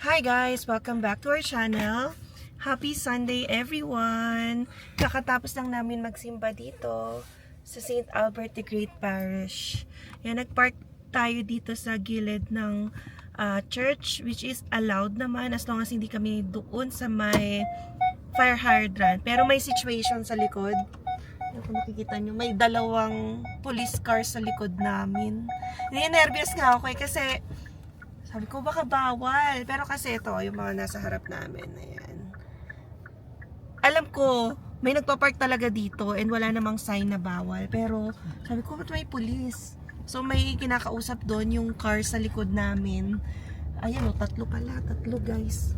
Hi guys! Welcome back to our channel. Happy Sunday everyone! Kakatapos lang namin magsimba dito sa St. Albert the Great Parish. Yan, nagpark tayo dito sa gilid ng church, which is allowed naman as long as hindi kami doon sa may fire hydrant. Pero may situation sa likod. Kung nakikita nyo, may dalawang police cars sa likod namin. Nervous nga ako kasi sabi ko baka bawal. Pero kasi ito, yung mga nasa harap namin. Ayan. Alam ko, may nagpa-park talaga dito and wala namang sign na bawal. Pero sabi ko, ba't may police? So may kinakausap doon yung car sa likod namin. Ayan o, tatlo guys.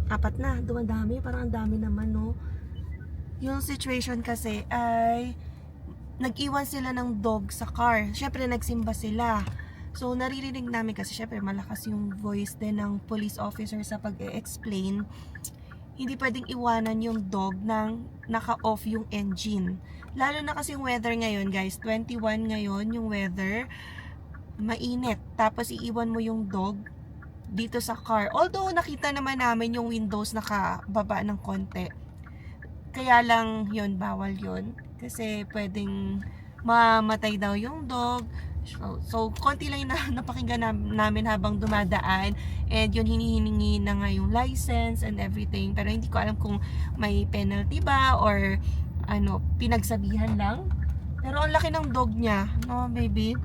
Apat na, dumadami. Parang ang dami naman, no? Yung situation kasi ay nag-iwan sila ng dog sa car. Syempre nagsimba sila. So naririnig namin kasi syempre malakas yung voice din ng police officer sa pag-explain. Hindi pwedeng iwanan yung dog nang naka-off yung engine. Lalo na kasi yung weather ngayon, guys. 21 ngayon yung weather. Mainit. Tapos iiwan mo yung dog dito sa car. Although nakita naman namin yung windows nakababa ng konti. Kaya lang yun, bawal yun. Kasi pwedeng mamatay daw yung dog. So konti lang yung napakinggan namin habang dumadaan. And yun, hinihiningi na nga yung license and everything. Pero hindi ko alam kung may penalty ba or ano, pinagsabihan lang. Pero ang laki ng dog niya, no baby?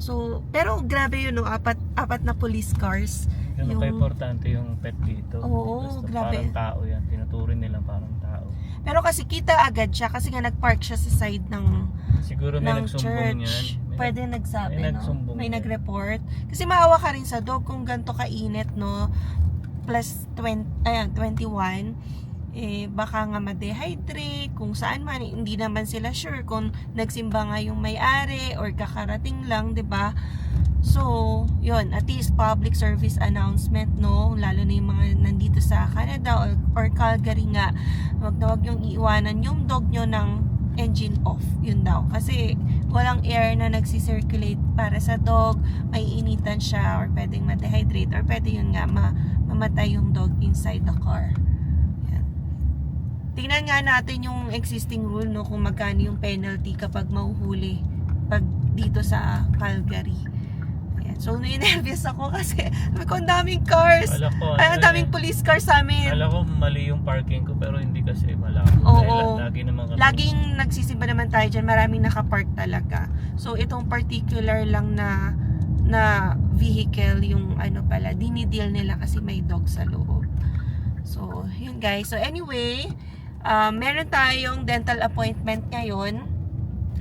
So, pero grabe yun, no? Apat na police cars. Yung importante yung pet dito. Oo, basta grabe. Parang tao yan. Tinuturin nila parang tao. Pero kasi kita agad siya kasi nga nagpark siya sa side ng Siguro may nagsumbong church. yan. Pwede nagsabi, may no? nagsumbong May yan. nag-report. Kasi maawa ka rin sa dog kung ganito kainit, no? Plus 21. Baka nga ma-dehydrate, kung saan man, hindi naman sila sure kung nagsimba nga yung may-ari or kakarating lang, 'di ba? So, yun, at least public service announcement, no? Lalo na yung mga nandito sa Canada or Calgary nga, wag na wag yung iiwanan yung dog nyo ng engine off, yun daw. Kasi walang air na nagsisirculate para sa dog, may initan siya or pwedeng ma-dehydrate or pwede yun nga mamatay yung dog inside the car. Tingnan nga natin yung existing rule, no, kung magkano yung penalty kapag mahuhuli pag dito sa Calgary. Ayan. So nervous ako kasi sabi ko, ang daming cars. Ang daming police cars sa amin. Alam ko mali yung parking ko pero hindi kasi malaki. Oo. Lagi naman kami. Laging nagsisimba naman tayo dyan. Maraming nakapark talaga. So itong particular lang na vehicle, yung ano pala, dinideal nila kasi may dog sa loob. So yun guys. So anyway, meron tayong dental appointment ngayon.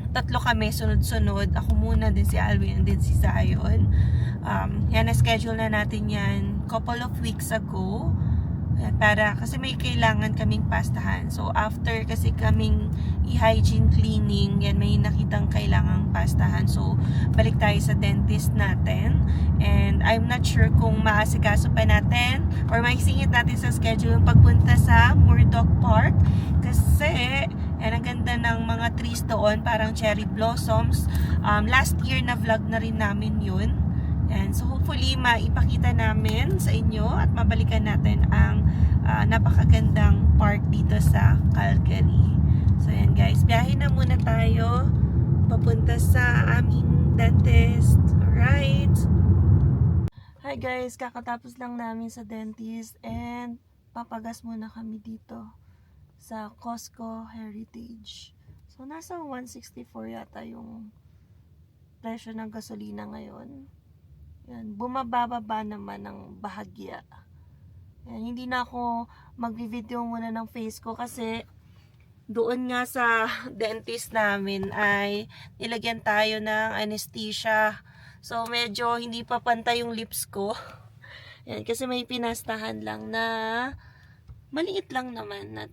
3 kami sunod-sunod. Ako muna, din si Alwin, and din si Zion. Yan, na-schedule na natin yan couple of weeks ago. Para, kasi may kailangan kaming pastahan. So, after kasi kaming i-hygiene cleaning, yan, may nakitang kailangang pastahan. So, balik tayo sa dentist natin. And I'm not sure kung maasikaso pa natin or maisingit natin sa schedule yung pagpunta sa Murdoch Park. Kasi, yan, ang ganda ng mga trees doon, parang cherry blossoms. Last year na vlog na rin namin yun. And so hopefully maipakita namin sa inyo at mabalikan natin ang napakagandang park dito sa Calgary. So yan guys, biyahe na muna tayo papunta sa aming dentist. Alright. Hi guys, kakatapos lang namin sa dentist and papagas muna kami dito sa Costco Heritage. So nasa 164 yata yung presyo ng gasolina ngayon. Yan, bumababa naman ng bahagya. Yan, hindi na ako mag-video muna ng face ko kasi doon nga sa dentist namin ay nilagyan tayo ng anesthesia. So medyo hindi pa pantay yung lips ko. Yan, kasi may pinastahan lang na maliit lang naman na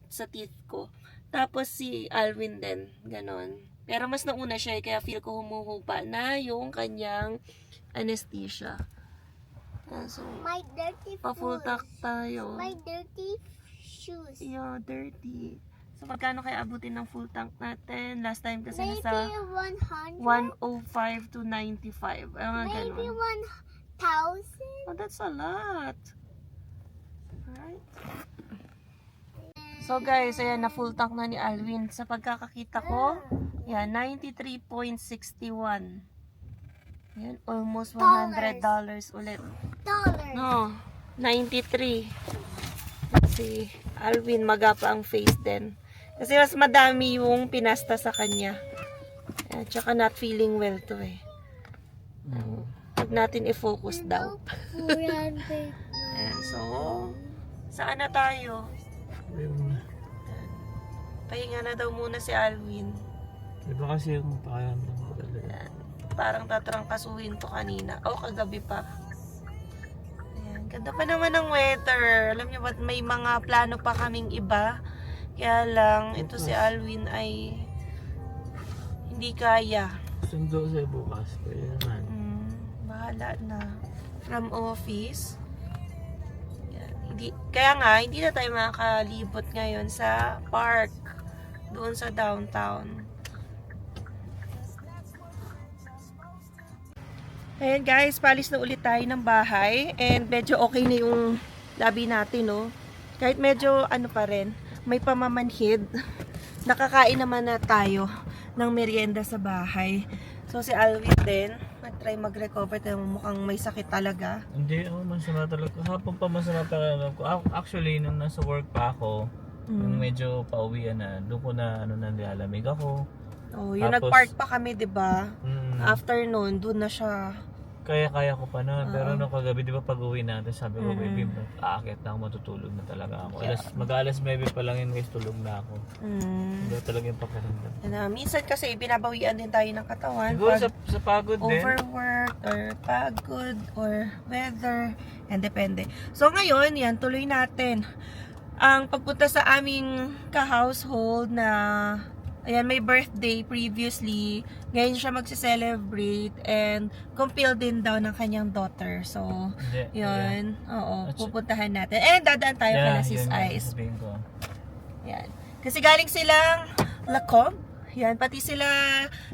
sa teeth ko. Tapos si Alwin din, ganon. Pero mas nauna siya kaya feel ko humuhupa na yung kanyang anesthesia. So, my dirty pa-full foot. tack tayo. My dirty shoes. Yeah, dirty. So, magkano kaya abutin ng full tank natin? Last time kasi Maybe nasa 100. 105 to 95. Maybe Ganun. 1,000. Oh, that's a lot. Alright. So guys, ayan na full tank na ni Alwin. Sa pagkakakita ko, yan, 93.61. Yan, almost $100 ulit. Dollars. No, 93. Si Alwin, magapa ang face din. Kasi mas madami yung pinasta sa kanya. Ayan, tsaka not feeling well to eh. Huwag natin i-focus daw. Ayan, so, saan na tayo? Pahinga na daw muna si Alwin. Iba kasi yung pakiramdam ko talaga. Parang tatrangkasuhin to kanina. O, kagabi pa. Ayan, ganda pa naman ng weather. Alam niyo ba, may mga plano pa kaming iba. Kaya lang, ito si Alwin ay hindi kaya. Sundo sa bukas. Kaya naman. Bahala na. From office. Yan. Kaya nga, hindi na tayo makakalibot ngayon sa park. Doon sa downtown. Ayan guys, palis na ulit tayo ng bahay. And medyo okay na yung labi natin, no? Kahit medyo ano pa rin, may pamamanhid. Nakakain naman na tayo ng merienda sa bahay. So si Alvin din, nag-try mag-recover. Mukhang may sakit talaga. Hindi, masama talaga. Hapon pa masama talaga ako. Actually, nung nasa work pa ako, nung medyo pauwian na, doon ko na nilalamig ako. Oh, yung Tapos, nag-park pa kami, 'di ba? Mm, Afternoon, doon na siya. kaya ko pa na. Pero nung kagabi, di ba pag-uwi natin, sabi ko, baby, aakit na ako, matutulog na talaga ako. Mag-alas 9 pa lang yun guys, tulog na ako. Hindi talaga yung pakiramdam. Minsan kasi binabawian din tayo ng katawan. Siguro Pag sa pagod din. overwork or pagod or weather, and depende. So ngayon, yan, tuloy natin ang pagpunta sa aming ka-household na ayan, may birthday previously. Ngayon siya magse-celebrate and compiled din daw ng kanyang daughter. So, Hindi, yun. Oo, pupuntahan natin. And dadaan tayo kay Sis yun yung Ice. sasabihin ko. Yan. Kasi galing silang Lacob. Yan, pati sila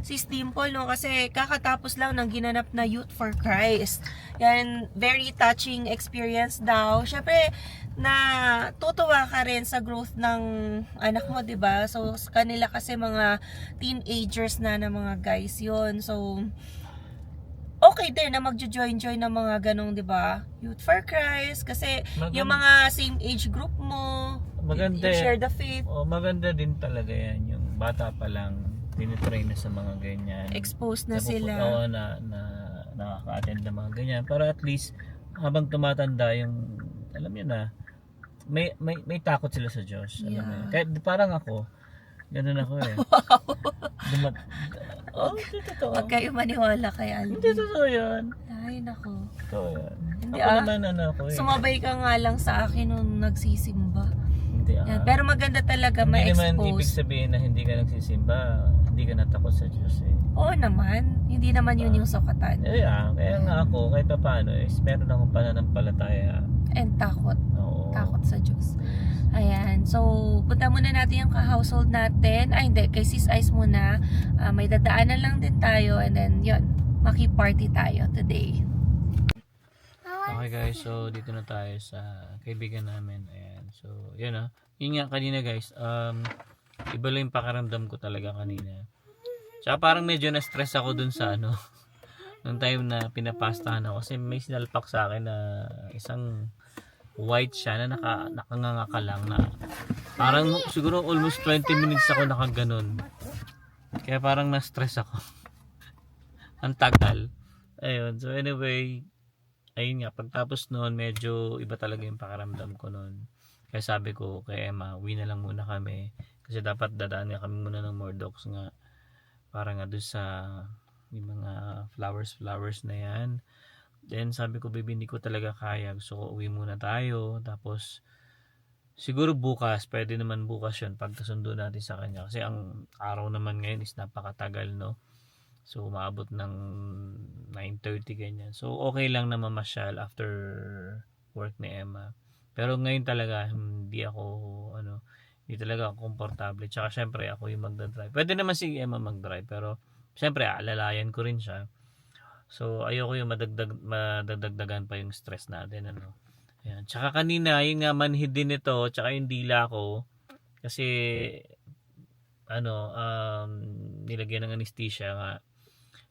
si Dimple, no? Kasi kakatapos lang ng ginanap na Youth for Christ. Yan, very touching experience daw. Syempre, na tutuwa ka rin sa growth ng anak mo, 'di ba? So, kanila kasi mga teenagers na mga guys 'yon. So, okay din na magjo-join ng mga ganong, 'di ba? Youth for Christ kasi yung mga same age group mo, Maganda you share the faith. maganda din talaga yan. Yung bata pa lang, tinitrain na sa mga ganyan. Exposed na Napupunta sila. ako na nakaka-attend ng mga ganyan. Para at least, habang tumatanda yung, alam niyo na, may takot sila sa Diyos. Alam mo yun. Kahit parang ako, ganun ako eh. Totoo. Huwag kayo maniwala kay Hindi, Alvin. totoo yan. Ay, nako. Totoo yan. Hindi, Ako naman ako eh. Sumabay ka nga lang sa akin nung nagsisimba. Hindi Yan. Pero maganda talaga hindi naman ibig ma-expose. sabihin na hindi ka nagsisimba, hindi ka natakot sa Diyos eh. Oo naman. Hindi naman yun yung sukatan. Kaya nga ako, kahit pa paano is meron akong pananampalataya. And takot. Oo. Takot sa Diyos. Ayan. So, punta muna natin yung ka-household natin. Ay, hindi. Kay Sis Ice muna. May dadaanan lang din tayo. And then, yun. Maki-party tayo today. Okay guys, so dito na tayo sa kaibigan namin. Ayan. So, yun yun nga kanina guys, iba lang yung pakiramdam ko talaga kanina. Tsaka parang medyo na-stress ako dun sa nung time na pinapastahan ako. Kasi may sinalpak sa akin na isang white siya na nakanganga lang na parang siguro almost 20 minutes ako nakaganon. Kaya parang na-stress ako. Ang tagal. Ayun. So anyway, ayun nga, pagtapos noon, medyo iba talaga yung pakiramdam ko noon. Kaya sabi ko kay Emma, uwi na lang muna kami. Kasi dapat dadaan nga kami muna ng Mordox nga. Para nga doon sa yung mga flowers na yan. Then sabi ko, baby, hindi ko talaga kaya. Gusto ko uwi muna tayo. Tapos, siguro bukas, pwede naman bukas yun. Pagkasundo natin sa kanya. Kasi ang araw naman ngayon is napakatagal, no? So, umabot ng 9:30 ganyan. So, okay lang na mamasyal after work ni Emma. Pero ngayon talaga, Hindi talaga ako komportable. Tsaka syempre ako yung magdadrive. Pwede naman si Emma mag-drive pero syempre alalayan ko rin siya. So ayoko yung madagdagan pa yung stress natin ano. Ayan. Tsaka kanina yung nga manhid din ito, tsaka yung dila ko kasi nilagyan ng anesthesia nga.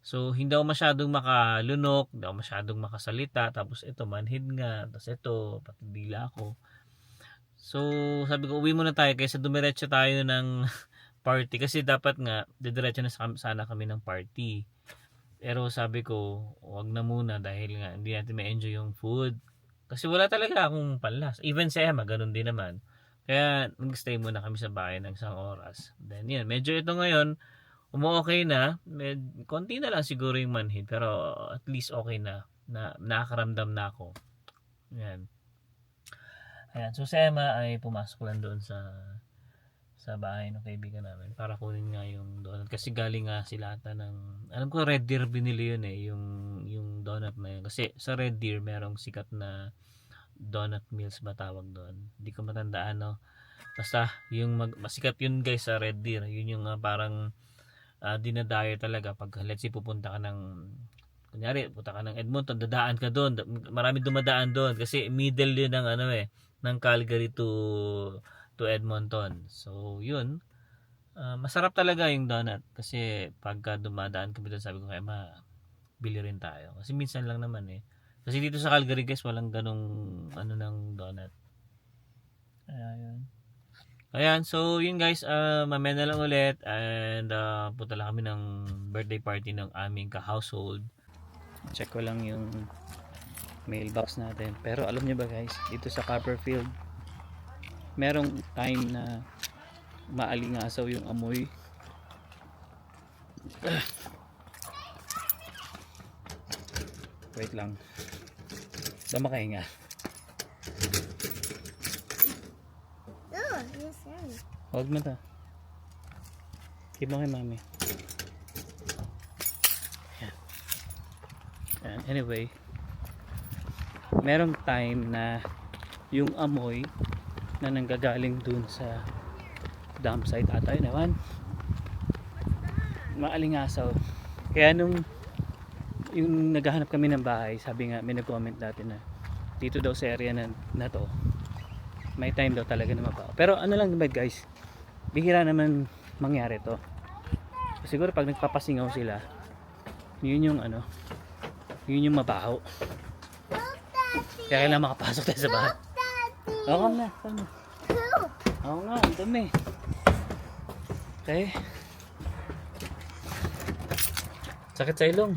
So hindi ako masyadong makalunok, hindi ako masyadong makasalita, tapos ito manhid nga, tapos ito pati dila ko. So, sabi ko, uwi muna tayo kaysa dumiretso tayo ng party. Kasi dapat nga, didiretso na sana kami ng party. Pero sabi ko, wag na muna dahil nga hindi natin ma-enjoy yung food. Kasi wala talaga akong panlas. Even si Emma, ganun din naman. Kaya, nag-stay muna kami sa bahay ng isang oras. Then, yun, medyo ito ngayon, okay na. Konti na lang siguro yung manhid. Pero, at least okay na. Nakakaramdam na ako. Yan. Ayan, so si Emma ay pumasok lang doon sa bahay ng kaibigan namin para kunin nga yung donut kasi galing nga sila ata ng alam ko Red Deer binili yun yung donut na yun kasi sa Red Deer merong sikat na donut mills ba tawag doon, hindi ko matandaan no, basta yung masikat yun guys sa Red Deer, yun yung parang dinadayo talaga pag let's say pupunta ka ng kunyari punta ka ng Edmonton, dadaan ka doon, marami dumadaan doon kasi middle yun ng ng Calgary to Edmonton. So, yun. Masarap talaga yung donut. Kasi pagka dumadaan kami doon, sabi ko kay Emma, bili rin tayo. Kasi minsan lang naman eh. Kasi dito sa Calgary guys, walang ganong ng donut. Ayan. So, yun guys, mamaya na lang ulit. And punta lang kami ng birthday party ng aming ka-household. Check ko lang yung mailbox natin. Pero alam niyo ba guys, dito sa Copperfield merong time na maalingasaw yung amoy. Wait lang. Dama kayo nga. Oh, yes, sir. Huwag mo ta. Keep mo kay mami. Ayan. Anyway, merong time na yung amoy na nanggagaling dun sa dump site ata yun naman maalingasaw. Kaya nung yung naghahanap kami ng bahay, sabi nga may nag-comment dati na dito daw sa area na to may time daw talaga na mabaho. Pero ano lang naman guys, bihira naman mangyari to. Siguro pag nagpapasingaw sila, yun yung yun yung mabaho. Kaya kailangan makapasok tayo sa bahay. Oo na, tama. Oo nga, ang dumi. Okay. Sakit sa ilong.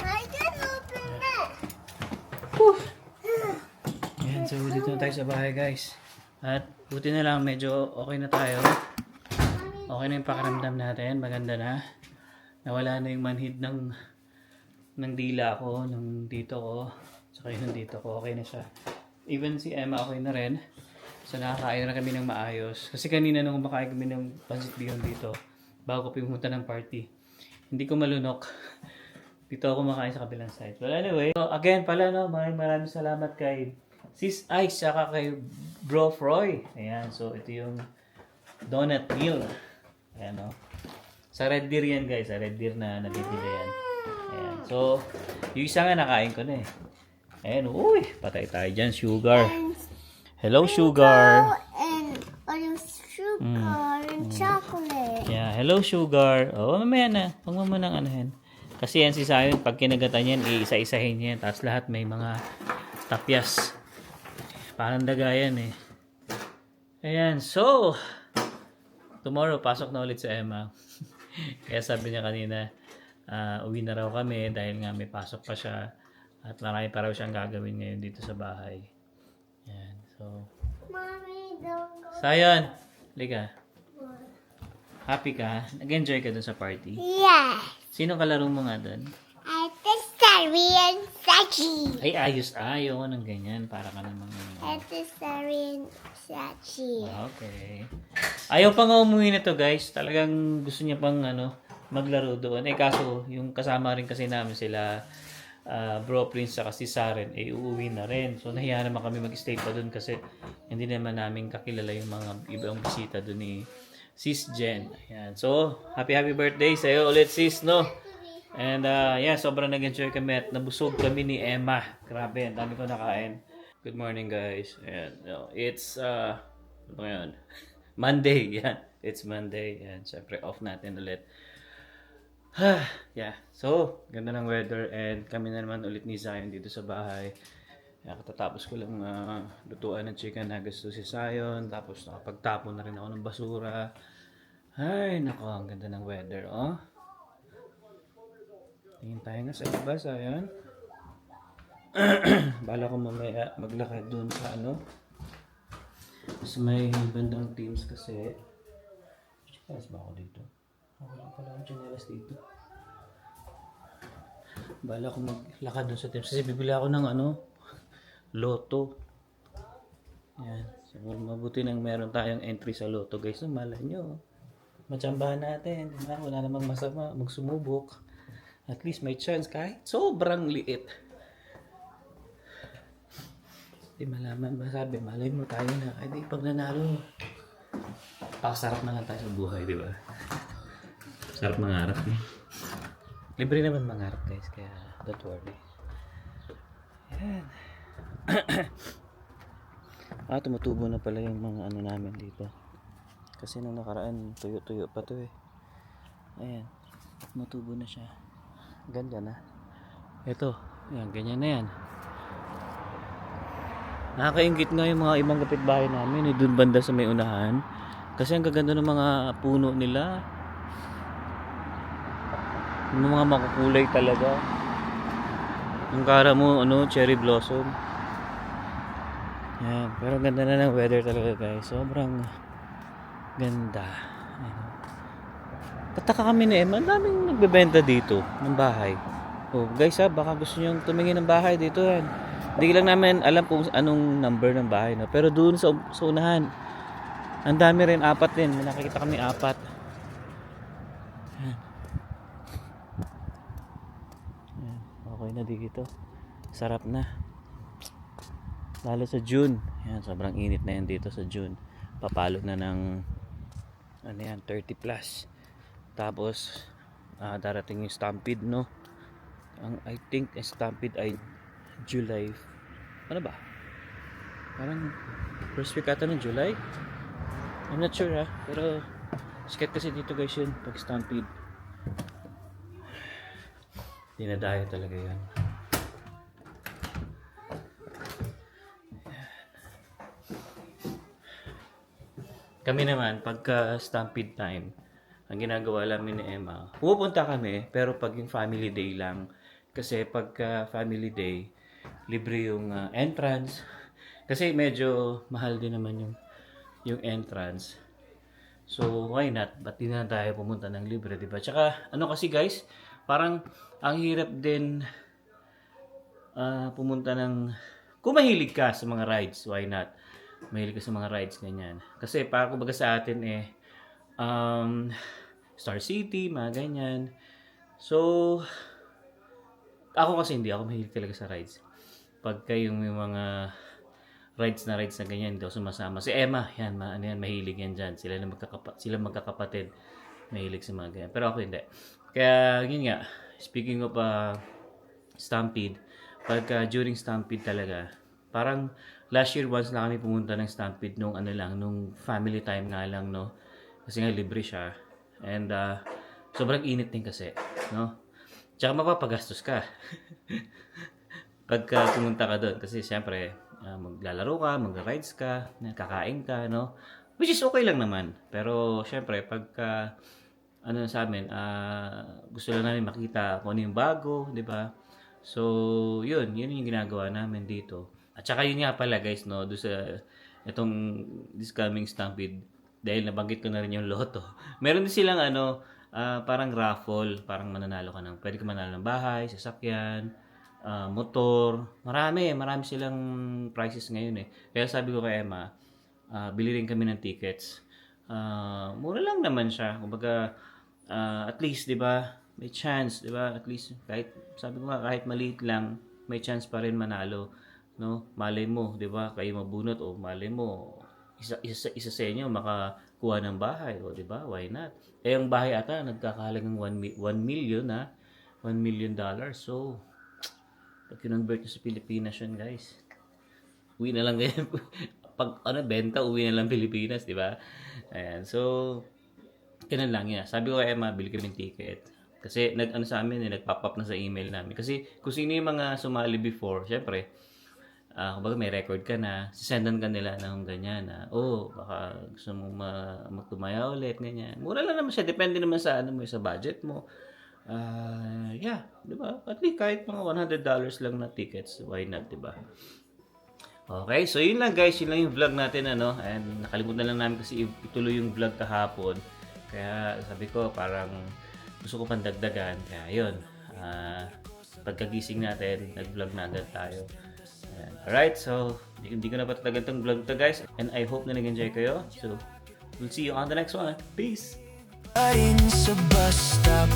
I can open it. Ayan, so dito na tayo sa bahay guys. At buti na lang, medyo okay na tayo. Okay na yung pakiramdam natin, maganda na. Nawala na yung manhid ng dila ko, ng dito ko, saka yung dito ko, okay na siya. Even si Emma okay na rin. So nakakain na kami ng maayos. Kasi kanina nung kumakain kami ng pancit bihon dito, bago ko pumunta ng party, hindi ko malunok. Dito ako kumakain sa kabilang side. Well anyway, so again pala no, maraming salamat kay Sis Ice saka kay Bro Froy. Ayan, so ito yung donut meal. Ayan no. Sa Red Deer yan guys, sa Red Deer na nabibili yan. Ayan. So, yung isa nga nakain ko na eh. Ayan, uy, patay tayo dyan, sugar. Hello, sugar. And sugar and chocolate. Yeah, hello, sugar. Oh, mamaya na. Huwag mo munang anahin. Kasi yan si Zion, pag kinagatan yan, isa-isahin yan. Tapos lahat may mga tapyas. Parang daga yan eh. Ayan, so, tomorrow, pasok na ulit sa Emma. Kaya sabi niya kanina, uwi na raw kami dahil nga may pasok pa siya at marami pa raw siyang gagawin ngayon dito sa bahay. Yan. So, Mommy, don't go. Zion, liga. Happy ka? Nag-enjoy ka dun sa party? Yeah. Sino kalaro mo nga dun? At the Syrian Sachi. Ay, ayos. Ayaw ko ng ganyan. Para ka namang... At the Syrian Sachi. Okay. Ayaw pa nga umuwi na to guys. Talagang gusto niya pang maglaro doon. Eh kaso, yung kasama rin kasi namin sila Bro Prince saka si Saren ay uuwi na rin. So nahiya naman kami mag-stay pa doon kasi hindi naman namin kakilala yung mga ibang bisita doon ni Sis Jen. Ayan. So, happy birthday sa iyo ulit sis, no? And yeah, sobrang nag-enjoy kami at nabusog kami ni Emma. Grabe, ang dami ko nakain. Good morning guys. Ayan. It's ano ba ngayon? Monday. Yan. It's Monday. Yan. Siyempre off natin ulit. Yeah. So, ganda ng weather and kami na naman ulit ni Zion dito sa bahay. Katatapos ko lang lutuan ng chicken nuggets to si Zion. Tapos nakapagtapon na rin ako ng basura. Ay, nako, ang ganda ng weather, oh. Tingin tayo nga sa iba, Zion. Bala ko mamaya maglakad dun sa sa may bandang teams kasi. Chinelas ba ako dito? Wala pala akong chinelas dito. Bala ko maglakad dun sa teams kasi bibili ako ng loto. Yan. So, mabuti nang meron tayong entry sa loto guys. So, malay nyo. Matsambahan natin. Diba? Wala namang masama. Magsumubok. At least may chance kahit sobrang liit. Di malaman masabi. Malay mo tayo na. Ay di pag nanalo. Pakasarap na lang tayo sa buhay, di ba? Sarap mangarap eh. Libre naman mangarap guys. Kaya don't worry. Yan. Tumutubo na pala yung mga namin dito. Kasi nung nakaraan, tuyo-tuyo pa to eh. Ayan. Tumutubo na siya. Ganda na. Ito. Yan, ganyan na yan. Nakakaingit nga yung mga ibang kapitbahay namin. Doon banda sa may unahan. Kasi ang gaganda ng mga puno nila. Yung mga makukulay talaga. Yung kara mo, cherry blossom. Yan. Pero ganda na ng weather talaga guys. Sobrang ganda. Ayan. Kataka kami na ang daming nagbebenta dito ng bahay. Oh, guys baka gusto niyo tumingin ng bahay dito yan. Hindi lang namin alam kung anong number ng bahay, no? Pero doon sa unahan, ang dami rin, 4 din. May nakikita kami 4. Yan. Yan. Okay na dito. Sarap na. Lalo sa June. Yan, sobrang init na yan dito sa June. Papalo na ng 30 plus. Tapos darating yung Stampede, no? I think Stampede ay July. Ano ba? Parang first week ata ng July. I'm not sure pero sikat kasi dito guys yun pag Stampede. Dinadayo talaga yan. Kami naman pagka Stampede time, ang ginagawa namin ni Emma, pupunta kami pero pag yung family day lang. Kasi pagka family day, libre yung entrance. Kasi medyo mahal din naman yung entrance. So why not? Ba't di na tayo pumunta ng libre, diba? Tsaka kasi guys, parang ang hirap din pumunta ng, kung mahilig ka sa mga rides, why not? Mahilig ka sa mga rides, ganyan. Kasi para kumbaga sa atin Star City, mga ganyan. So ako kasi hindi ako mahilig talaga sa rides. Pagka yung mga rides na ganyan, hindi ako sumasama. Si Emma, yan, mahilig yan dyan. Sila magkakapatid, mahilig sa mga ganyan. Pero ako hindi. Kaya, yun nga, speaking of Stampede, pagka during Stampede talaga, parang last year once na kami pumunta ng Stampede nung nung family time nga lang, no? Kasi nga libre siya. And sobrang init din kasi, no? Tsaka mapapagastos ka. Pagka pumunta ka doon. Kasi siyempre, maglalaro ka, mag-rides ka, kakain ka, no? Which is okay lang naman. Pero siyempre, pagka, sa amin, gusto lang namin makita kung ano yung bago, di ba? So, yun yung ginagawa namin dito. At saka yun nga pala guys, no? Doon sa, this coming Stampede, dahil nabanggit ko na rin yung loto. Meron din silang parang raffle, parang pwede ka manalo ng bahay, sasakyan, motor, marami silang prices ngayon eh. Kaya sabi ko kay Emma, bili rin kami ng tickets. Mura lang naman siya. Kumbaga, at least, 'di ba, may chance, 'di ba? At least kahit sabi ko nga kahit maliit lang, may chance pa rin manalo, no? Malay mo, 'di ba? Kayo mabunot o malay mo isa sa inyo makakuha ng bahay, o 'di ba? Why not? Eh ang bahay ata nagkakahalagang 1 million na $1 million. So pag kinonvert nyo sa Pilipinas yun, guys, uwi na lang ganyan. Pag benta, uwi na lang Pilipinas, di ba? Ayan, so ganun lang yan. Sabi ko kay Emma, bili kami ng ticket. Kasi sa amin, nag-pop up na sa email namin. Kasi kung sino yung mga sumali before, syempre, kumbaga may record ka na, sisendan ka nila ng ganyan na, baka gusto mong magtumaya ulit, ganyan. Mura lang naman siya, depende naman sa sa budget mo. Yeah, di ba? At least kahit mga $100 lang na tickets, why not, di ba? Okay, so yun lang guys, yun lang yung vlog natin, and nakalimutan lang namin kasi ituloy yung vlog kahapon. Kaya sabi ko, parang gusto ko pang dagdagan. Kaya yun, pagkagising natin, nag-vlog na agad tayo. Alright, so hindi ko na patatagal tong vlog to guys, and I hope na nag-enjoy kayo. So, we'll see you on the next one. Peace! Sa bus stop